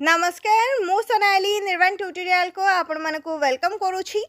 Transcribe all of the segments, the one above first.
नमस्कार मु सोनाली निर्वाण ट्यूटोरियल को आपण मानकु वेलकम करूछि।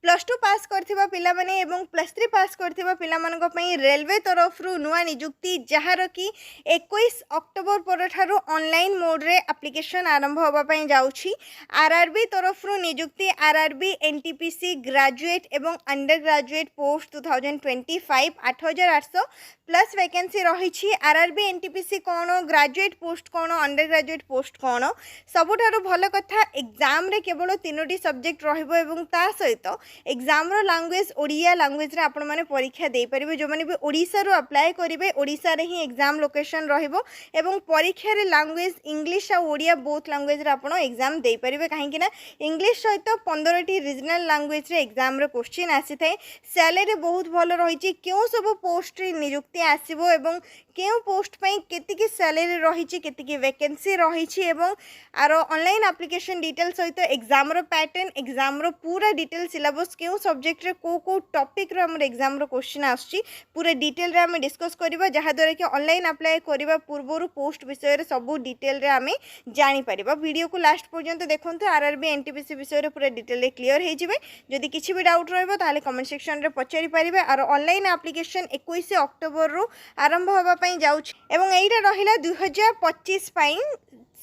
+2 पास करथिबा पिला माने एवं +3 पास करथिबा पिला मानक पई रेलवे तरफ रु नुआ निजुक्ति जहार कि 21 अक्टोबर पर ठारो ऑनलाइन मोड रे एप्लिकेशन आरंभ होबा पई जाउछि। आरआरबी तरफ रु निजुक्ति आरआरबी एनटीपीसी ग्रेजुएट एवं under graduate post 2025 8800 plus vacancy रही। आरआरबी एनटीपीसी कौन, ग्रेजुएट पोस्ट कौन, अंडर ग्रेजुएट पोस्ट कौन, सबुठारु भल कथा एग्जाम रे केवल 3टी सब्जेक्ट रहिबो एवं ता सहित एग्जाम रो लैंग्वेज ओडिया लैंग्वेज रे आपण माने परीक्षा दे परिबे। जो माने भी ओडिसा रो अप्लाई करिवे ओडिसा रे ही एग्जाम लोकेशन रहिबो एवं परीक्षा रे लैंग्वेज इंग्लिश आ ओडिया बोथ लैंग्वेज रे आपण एग्जाम दे परिबे। काहे कि ना इंग्लिश सहित 15टी रीजनल लैंग्वेज रे एग्जाम रे क्वेश्चन आसी थाए। सैलरी बहुत भल रही। क्यों सब पोस्ट रे नियुक्ति आसीबो एवं क्यों पोस्ट पई केतिकी सैलरी रही, केतिकी वैकेंसी रही एवं आर ऑनलाइन एप्लिकेशन डिटेल सहित एग्जाम रो पैटर्न, एग्जाम रो पूरा डिटेल सिलेबस क्यों सब्जेक्ट रे को टॉपिक रो हमर एग्जाम रो क्वेश्चन आछि पूरा डिटेल रे हम डिस्कस करबा, जहा द्वारा कि ऑनलाइन अप्लाई करबा पूर्वरु पोस्ट विषय रे सब डिटेल रे हमें जानि परिबा। वीडियो को लास्ट पर्यंत देखंतु। आरआरबी एनटीपीसी विषय रे पूरा डिटेल रे क्लियर हे जिवे। जदि किछि भी डाउट रहबो ताले कमेंट सेक्शन रे पचारि परिबे। आर ऑनलाइन एप्लिकेशन 21 अक्टोबर रु आरंभ होबा पई जाउछि एवं एइटा रहिला 2025 पई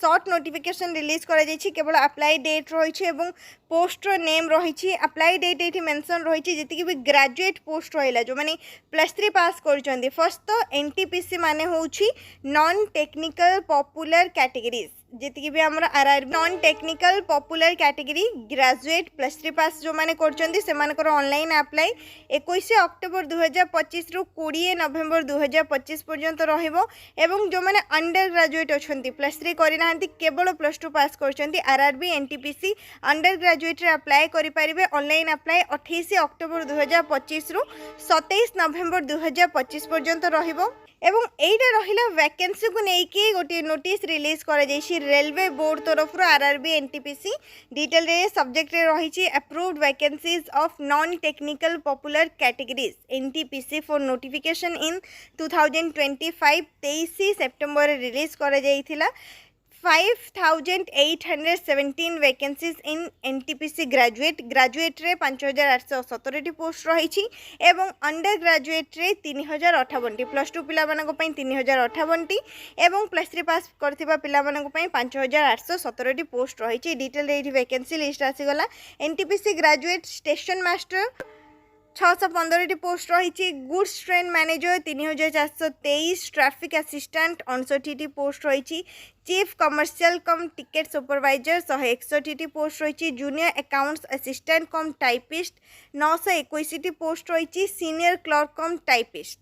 शॉर्ट नोटिफिकेशन रिलीज करा जायछि। केवल अप्लाई डेट रही एवं पोस्ट नेम रही। अप्लाई डेट ये मेंशन रही जी भी ग्रेजुएट पोस्ट रहा जो मैंने +3 पास कर। फर्स्ट तो एनटीपीसी माने होछि नॉन टेक्निकल पॉपुलर कैटेगरीज जी भी आम RRB non technical popular category graduate +3 पास जो मैंने कर ऑनलाइन अप्लाई 21 अक्टोबर 2025 रु 20 नवेम्बर 2025 पर्यंत रहिबो एवं जो मैंने अंडर ग्रेजुएट अच्छा +3 करना केवल +2 पास कर आरआरबी एनटीपीसी अंडर ग्रेजुएट रे अप्लाई करि परिबे। ऑनलाइन अप्लाई 28 अक्टोबर 2025 रु 27 नवेम्बर 2025 पर्यंत रहिबो एवं एइटा रहिला वैकेंसी को नेकी गोटे नोटिस रिलीज करा जायछि रेलवे बोर्ड तरफ आरआरबी एनटीपीसी डिटेल रे सब्जेक्ट रे रही approved vacancies of non technical popular categories NTPC for notification in 2025 23 September release करा जायथिला। 5817 वैकेंसीज इन एनटीपीसी ग्रेजुएट रे 5817 पोस्ट रही एवं अंडर ग्रेजुएट रे 3058 +2 पिला मानक पई 3058 एवं +3 पास करथिबा पिला मानक पई 5817 पोस्ट रही। डिटेल रे वैकेंसी लिस्ट आसीगला। NTPC graduate station master 615 post रही। Goods train manager 3423, traffic assistant 59 post रही। Chief commercial cum ticket supervisor 161 post रही। Junior accounts assistant cum typist 921 post रही। Senior clerk cum typist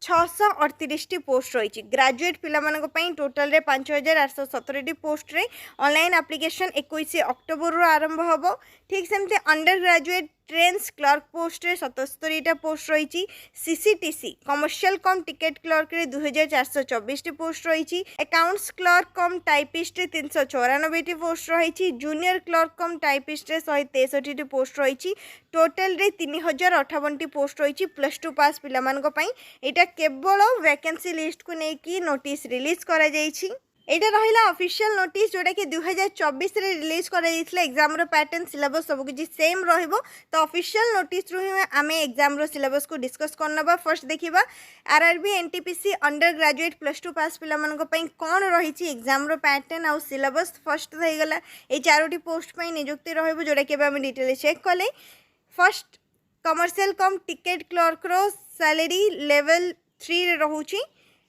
638 post रही। Graduate पिला मानक पई total रे 5817 पोस्ट रे ऑनलाइन एप्लिकेशन 21 अक्टोबर रु आरंभ होबो। ठीक सेमते undergraduate trains clerk post रे 77 पोस्ट रही। CCTC commercial cum ticket clerk रे 2424 पोस्ट रही। अकाउंट्स क्लर्क कम टाइपिस्ट रे 394 पोस्ट रही। जूनियर क्लर्क कम टाइपिस्ट रे 163 पोस्ट रही। टोटल रे 3058 पोस्ट रही +2 पास पिला मानक पई। एटा केवल वैकेंसी लिस्ट को नेकी नोटिस रिलीज करा जायछि। एटा रहिला ऑफिशियल नोटिस जोटा कि 2024 रे रिलीज करा जायथिला। एग्जाम रो पैटर्न सिलेबस सब किछि सेम रहिबो। तो ऑफिशियल नोटिस रु ही आमे एग्जाम रो सिलेबस को डिस्कस करनबा। फर्स्ट देखिबा आरआरबी एनटीपीसी अंडर ग्रेजुएट +2 पास पिला मानक पई कोन रहिछि एग्जाम रो पैटर्न आ सिलेबस। फर्स्ट થઈ गला ए चारोटी पोस्ट पई नियुक्ति रहिबो जोटा कि आमे डिटेल चेक कले। First commercial cum ticket clerk रो सैलरी लेवल 3 रे रहउछि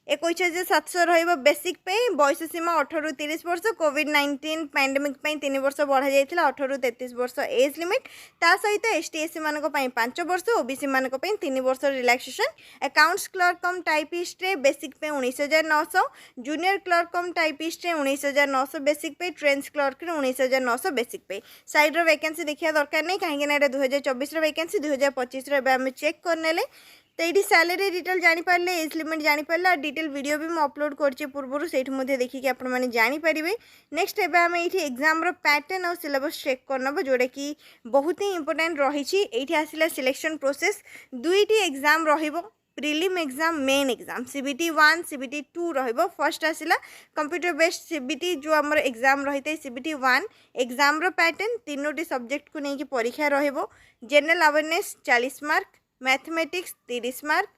21700 रहिबो। बेसिक पे बयस सीमा 18 रु 30 वर्ष। कोविड-19 पैंडेमिक 3 वर्ष बढ़ा जाइथिला 18 रु 33 वर्ष एज लिमिट। ता सहित एसटीएससी मानक 5 वर्ष, ओबीसी मानक 3 वर्ष relaxation. Accounts clerk cum typist रे बेसिक पे 19900, जूनियर क्लर्क कम टाइपिस्ट रे 19900 बेसिक पे, ट्रेन्स क्लर्क रे 19900 बेसिक पे। साइड रो वैकेंसी देखिया दरकार नहीं काहे कि 2024 रो वैकेंसी 2025 रो एबे हम चेक करनेले। तो ये सैलरी डिटेल जानीपारे, एज लिमिट जानीपारे और डिटेल वीडियो भी मुझे अपलोड करछे पूर्व से देखिए आपण मैंने जानीपारे। नेक्स्ट एबे आम ये एग्जाम पैटर्न और सिलेबस चेक करनब जोटा कि बहुत ही इंपोर्टेंट रही। आसला सिलेक्शन प्रोसेस 2टी एग्जाम रहिबो। Prelim exam main exam CBT 1 CBT 2 रहिबो फर्स्ट आसिला कंप्यूटर बेस्ड CBT जो हमर एग्जाम रहिते CBT 1 एग्जाम रो पैटर्न तीनोटी सब्जेक्ट को नेकी परीक्षा रहिबो general awareness 40 mark mathematics 30 mark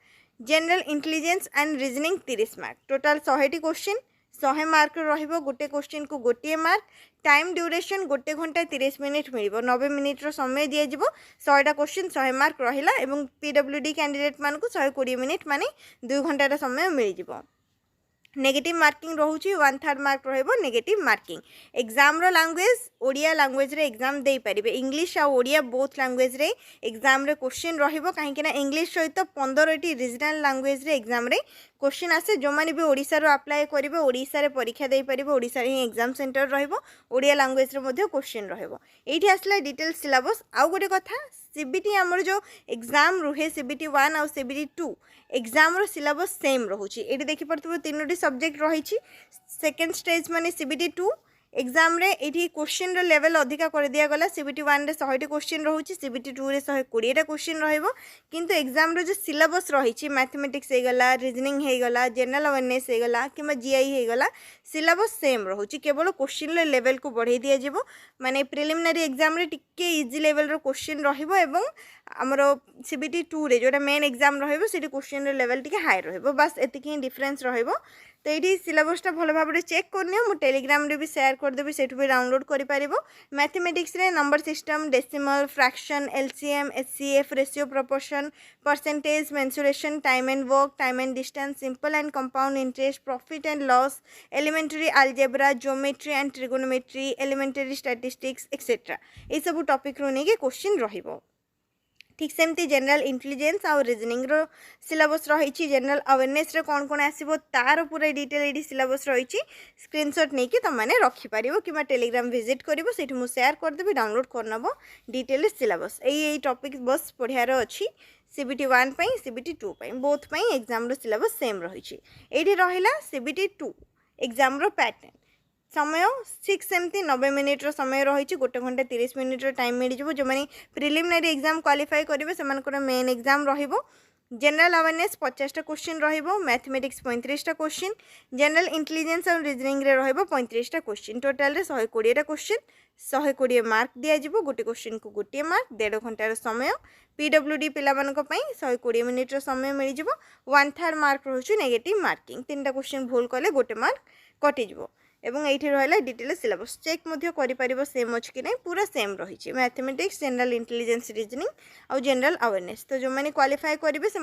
general intelligence and reasoning 30 mark total 100 question 100 mark रहिबो गोटे क्वेश्चन को गोटे मार्क टाइम ड्यूरेशन गोटे घंटा 30 मिनिट मिलिबो 90 मिनिट रो समय दिया जिवो 100टा क्वेश्चन 100 मार्क रहिला एवं PWD कैंडिडेट मान को 120 मिनिट माने 2 घंटा रो समय मिल जिवो नेगेटिव मार्किंग रोची 1/3 मार्क रहिबो नेगेटिव मार्किंग एग्जाम रो लैंग्वेज ओडिया लैंग्वेज रे एग्जाम दे परिबे इंग्लिश आ ओडिया बोथ लैंग्वेज रे एग्जाम रे क्वेश्चन रहिबो काहे कि ना इंग्लिश सहित 15टी रीजनल लैंग्वेज रे एग्जाम रे क्वेश्चन आसे जो माने भी ओडिसा रो अप्लाई करिवे ओडिसा रे परीक्षा दे परिबे ओडिसा रे एग्जाम सेंटर रहिबो ओडिया लैंग्वेज रे मध्ये क्वेश्चन रहिबो एठी आसला डिटेल सिलेबस आउ गोटे कथा CBT हमर जो एग्जाम रुहे CBT 1 और CBT 2 एग्जाम रो सिलेबस सेम रहुची एठी देखि परतबो तीनोटी सब्जेक्ट रहिची सेकंड स्टेज माने CBT 2 एग्जाम रे एठी क्वेश्चन रो लेवल अधिका कर दिया गला CBT 1 रे 100 टी क्वेश्चन रहुची CBT 2 रे 120 टा क्वेश्चन रहइबो किंतु एग्जाम रो जो सिलेबस रहिची मैथमेटिक्स हे गला रीजनिंग हे गला जनरल अवेयरनेस हे गला किमा GI हे गला सिलेबस सेम रहुची केवल क्वेश्चन रे लेवल को बढ़ाई दिया जिवो माने प्रिलिमिनरी एग्जाम रे टिके इजी लेवल रो क्वेश्चन रहिबो एवं हमरो CBT 2 रे जोटा मेन एग्जाम रहइबो सेठी क्वेश्चन रे लेवल टिके हाई रहइबो बस एतिकी ही डिफरेंस रहइबो तो ये सिलेबसटा भल भाव चेक करनी मु टेलीग्राम रे भी शेयर कर देबी सेठु भी डाउनलोड करि परिबो मैथमेटिक्स रे number system decimal fraction LCM HCF ratio proportion percentage mensuration time and work time and distance simple and compound interest profit and loss elementary algebra geometry and trigonometry elementary statistics etcetera ये सब topic रो नेके question रहिबो ठीक सेमती general intelligence और reasoning रो syllabus रही general awareness रे कौन कौन आसीबो तार पूरा डिटेल एडी सिलेबस रही स्क्रीनशॉट नहीं कि तुम मैंने रखिपार कि टेलीग्राम विजिट करो से मुझे शेयर करदेवी डाउनलोड करनब डिटेल सिलेबस यही टॉपिक बस पढ़ियार अच्छी CBT 1 पई CBT 2 पई बोथ पई एग्जाम रो सिलेबस सेम रही एडी रहिला CBT 2 एग्जाम रो पैटर्न समय ठीक सेमती 90 मिनिट रो समय रही गोटे घंटा 30 मिनिट रो टाइम मिल जो जो मैंने प्रिलिमिनरी एग्जाम क्वालिफाई करेंगे से मेन एग्जाम रहिबो जनरल अवेयरनेस 50टा क्वेश्चन रहिबो मैथमेटिक्स 35टा क्वेश्चन जनरल इंटेलिजेंस और रीजनिंग रे रहिबो 35टा क्वेश्चन टोटल रे 120टा क्वेश्चन 120 मार्क दिया जिवो गोटे क्वेश्चन को गोटे मार्क 1.5 घंटार समय PWD पिला मानक पई 120 मिनिट रो समय मिल जिवो 1/3 मार्क रहउछु नेगेटिव मार्किंग 3टा क्वेश्चन भूल कले गोटे मार्क कटि जिवो एवं ये रहा डिटेल सिलेबस चेक कर सेम अच्छी कि नहीं पूरा सेम रही मैथमेटिक्स जनरल इंटेलिजेंस रीजनिंग और जनरल अवेयरनेस तो जो मैंने क्वालिफाई करेंगे से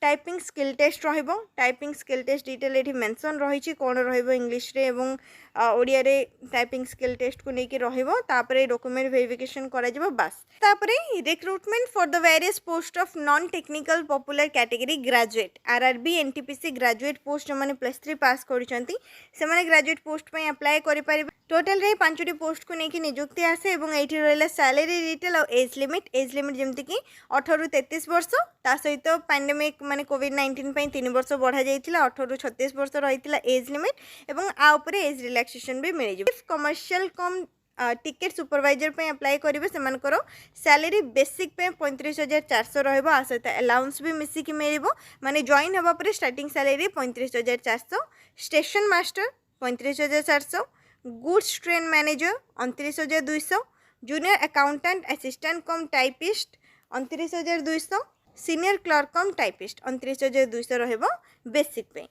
टाइपिंग स्किल टेस्ट रहिबो टाइपिंग स्किल टेस्ट डिटेल ये मेंशन रही कौन रहिबो इंग्लिश रे एवं ओडिया रे टाइपिंग स्किल टेस्ट को लेकिन रहिबो तापरे डॉक्यूमेंट वेरिफिकेशन करा जिवो बस तापरे recruitment for the various post of non technical popular category graduate RRB NTPC graduate post जो मैंने +3 पास करछंती से माने ग्रेजुएट पोस्ट पे अप्लाई करि परिबे टोटल रे 5टी पोस्ट को नेकी नियुक्ति आसे एवं एठी रहला सैलरी डिटेल और एज लिमिट जेमति कि 18 रु 33 वर्ष ता सहित पैंडेमिक माने कोविड-19 पई 3 वर्ष बढ़ा जाइतिला 18 रु 36 वर्ष रहितिला एज लिमिट एवं आ ऊपर एज रिलैक्सेशन भी मिल जिवो कमर्शियल कम टिकेट सुपरवाइजर पे अप्लाई करेंगे से सैलरी बेसिक पे 35,400 रहिबो आ सहित अलाउंस भी मिसिकी मिलिबो माने जॉइन हबा पर starting salary 35,400 station master 35,400 goods train manager 29,200 junior accountant assistant cum typist 29,200 senior clerk cum typist 29,200 रहिबो बेसिक पे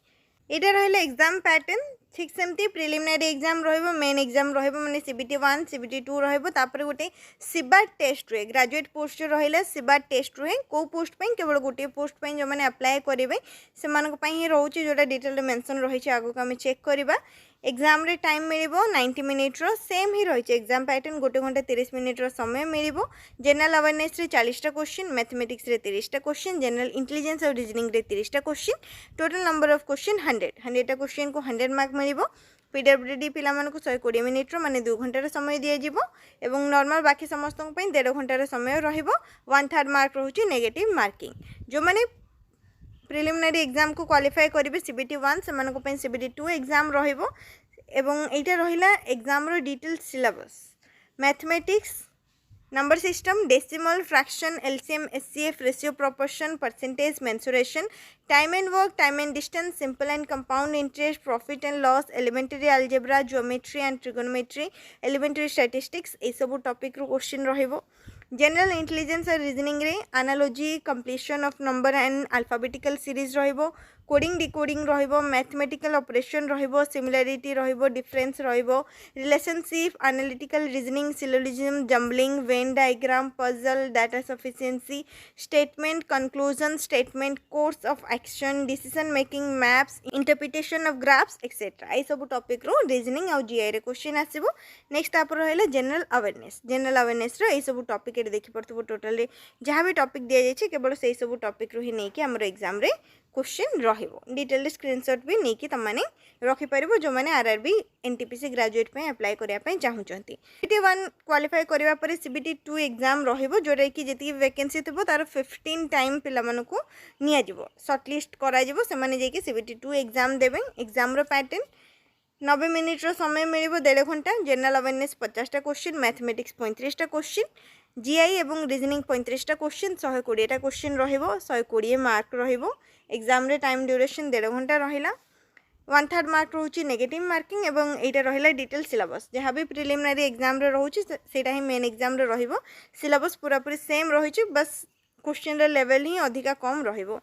इटा रहिला एग्जाम पैटर्न ठीक सेमती प्रिलिमिनरी एग्जाम रहिबो मेन एग्जाम रहिबो माने CBT 1 CBT 2 रहिबो तापर गोटे सिबाट टेस्ट रे ग्रेजुएट पोस्ट जो रहिला सिबाट टेस्ट रे को पोस्ट पे केवल गोटे पोस्ट पे जो माने अप्लाई करेबे से मानक पई ही रहउची जोटा डिटेल मेंशन रही छै आगो हम चेक करबा एग्जाम रे टाइम मिलिबो 90 मिनिट रो सेम ही रही एग्जाम पैटर्न गोटे घंटा 30 मिनिट रो समय मिलिबो जनरल अवेयरनेस रे 40टा क्वेश्चन मैथमेटिक्स रे 30टा क्वेश्चन जनरल इंटेलिजेंस और रीजनिंग रे 30टा question total number of question 100टा क्वेश्चन को 100 मार्क मिलिबो PWD पिला मानक 120 मिनिट रो माने 2 घंटार समय दिया जिवो एवं नॉर्मल बाकी समस्त पई 1.5 घंटार समय रहिबो 1/3 मार्क रहउची नेगेटिव मार्किंग जो माने प्रिलिमिनरी एग्जाम को क्वालिफाई करेंगे CBT 1 से मानक पई CBT 2 एग्जाम रहिबो एवं एटा रहिला एग्जाम रो detail syllabus mathematics number system decimal fraction LCM HCF ratio proportion percentage mensuration time and work time and distance simple and compound interest profit and loss elementary algebra geometry and trigonometry elementary statistics ए सब topic रो question रहिबो general intelligence और reasoning रे analogy completion of number and alphabetical series रहिबो coding decoding रहिबो mathematical operation रहिबो similarity रहिबो डिफरेंस रहिबो relationship analytical reasoning syllogism jumbling Venn diagram puzzle data sufficiency statement conclusion statement course of action decision making maps interpretation of graphs etcetera ए सब topic रो reasoning और GI रे क्वेश्चन आसीबो नेक्स्ट आप रहले जनरल अवेयरनेस रो ए सब टॉपिक रे देखि परतबो टोटल जहाँ भी टॉपिक दिया जाय केवल से सब टॉपिक रो ही नै कि हमर एग्जाम रे क्वेश्चन रहिबो डिटेल स्क्रीनशॉट भी नहीं कि तमाने रखि परिबो जो माने आरआरबी एनटीपीसी ग्रेजुएट पे अप्लाई करिया पे चाहुचंती सीबीटी 1 क्वालिफाई करिवा पर सीबीटी 2 एग्जाम रहिबो जोरे कि जति वैकेंसी थिबो तार 15 टाइम पिला मानको निया जिवो शॉर्टलिस्ट करा जिवो से माने जे कि सीबीटी 2 एग्जाम देबे एग्जाम रो पैटर्न 90 मिनिट रो समय मिलिबो 1.5 घंटा जनरल अवेयरनेस 50 टा क्वेश्चन मैथमेटिक्स 35 टा क्वेश्चन जीआई एवं रीजनिंग 35 टा क्वेश्चन 120 टा क्वेश्चन रहिबो 120 मार्क रहिबो एग्जाम रे टाइम ड्यूरेशन 1.5 घंटा रहिला 1/3 मार्क रोची नेगेटिव मार्किंग एवं एटा रहिला डिटेल सिलेबस जहाँ भी प्रिलिमिनरी एग्जाम रे रोची सेटा ही मेन एग्जाम रे रहिबो सिलेबस पूरा पूरी सेम रहिची बस क्वेश्चन रे लेवल ही अधिका कम रहिबो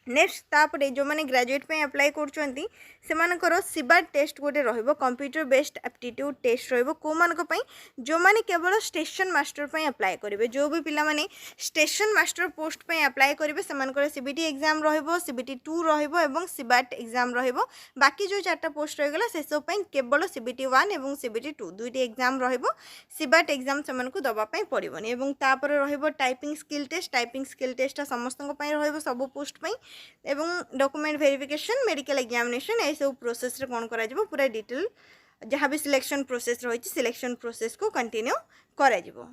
नेक्स्ट तापरे जो माने ग्रेजुएट पे अप्लाई करछंती सेमानकर सिबाट टेस्ट गोटे रहिबो कंप्यूटर बेस्ड एप्टीट्यूड टेस्ट रहिबो को मानक पई जो माने केवल स्टेशन मास्टर पे अप्लाई करिवे जो भी पिला माने स्टेशन मास्टर पोस्ट पे अप्लाई करिवे सेमानकर सीबीटी एग्जाम रहिबो सीबीटी 2 रहिबो एवं सिबाट एग्जाम रहिबो बाकी जो चारटा पोस्ट रहि गला से सब पे केवल सीबीटी 1 एवं सीबीटी 2 दुईटी एग्जाम रहिबो सिबाट एग्जाम सेमानकु दबा पे पड़िबोनी एवं तापर रहिबो टाइपिंग स्किल टेस्ट समस्त पे रहिबो सब पोस्ट पे एवं डॉक्यूमेंट वेरिफिकेशन मेडिकल एग्जामिनेशन ए सब प्रोसेस रे कोन करा जिवो पूरा डिटेल जहाँ भी सिलेक्शन प्रोसेस रही सिलेक्शन प्रोसेस को कंटिन्यू करा जिवो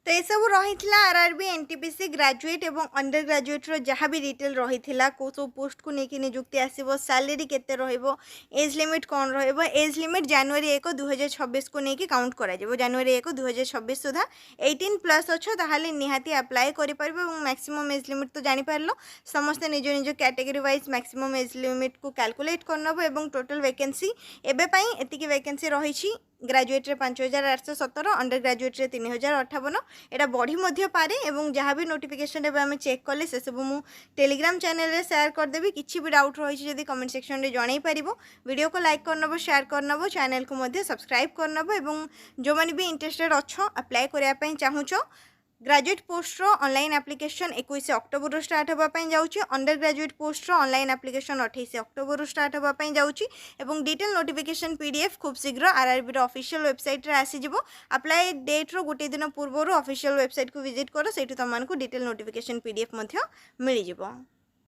तो ये सब रही आरआरबी एनटीपीसी ग्रेजुएट एवं अंडर ग्रेजुएट रो जहाँ भी डिटेल रही को सब पोस्ट को लेकिन निजुक्ति आसीबो सैलरी केते रहिबो एज लिमिट कौन रहिबो एज लिमिट जनवरी 1 2026 को लेकिन काउंट करा जिवो जनवरी 1 2026 सुधा 18+ अच्छो ताहाले निहाती अप्लाई करि परबो एवं मैक्सिमम एज लिमिट तो जानि पारलो समस्त निज निज category wise maximum age limit को कैलकुलेट करनबो एवं टोटल वैकेंसी एबे पई एतिकी वैकेंसी रही ग्रेजुएट रे 5817 अंडर ग्रेजुएट रे 3058 एटा बढ़ी मध्य पारे एवं जहाँ भी नोटिफिकेशन एबे हमें चेक कले से सब मु टेलीग्राम चैनल रे शेयर कर देबी किछि भी डाउट रही जदी कमेंट सेक्शन रे जणाई परिबो वीडियो को लाइक करनबो शेयर करनबो चैनल को मध्य सब्सक्राइब करनबो एवं जो माने भी इंटरेस्टेड अछो अप्लाई करिया पई चाहुचो ग्रेजुएट पोस्ट रो ऑनलाइन एप्लिकेशन 21 अक्टोबर रो स्टार्ट होबा पई जाउची अंडर ग्रेजुएट पोस्ट रो ऑनलाइन एप्लिकेशन 28 अक्टोबर रो स्टार्ट होबा पई जाउची एवं डिटेल नोटिफिकेशन पीडीएफ खूब शीघ्र आरआरबी रो ऑफिशियल वेबसाइट रे आसी जिवो अप्लाई डेट रो गोटे दिन पूर्व रो ऑफिशियल वेबसाइट को विजिट करो सेठु तमन को डिटेल नोटिफिकेशन पीडीएफ मध्य मिली जिवो।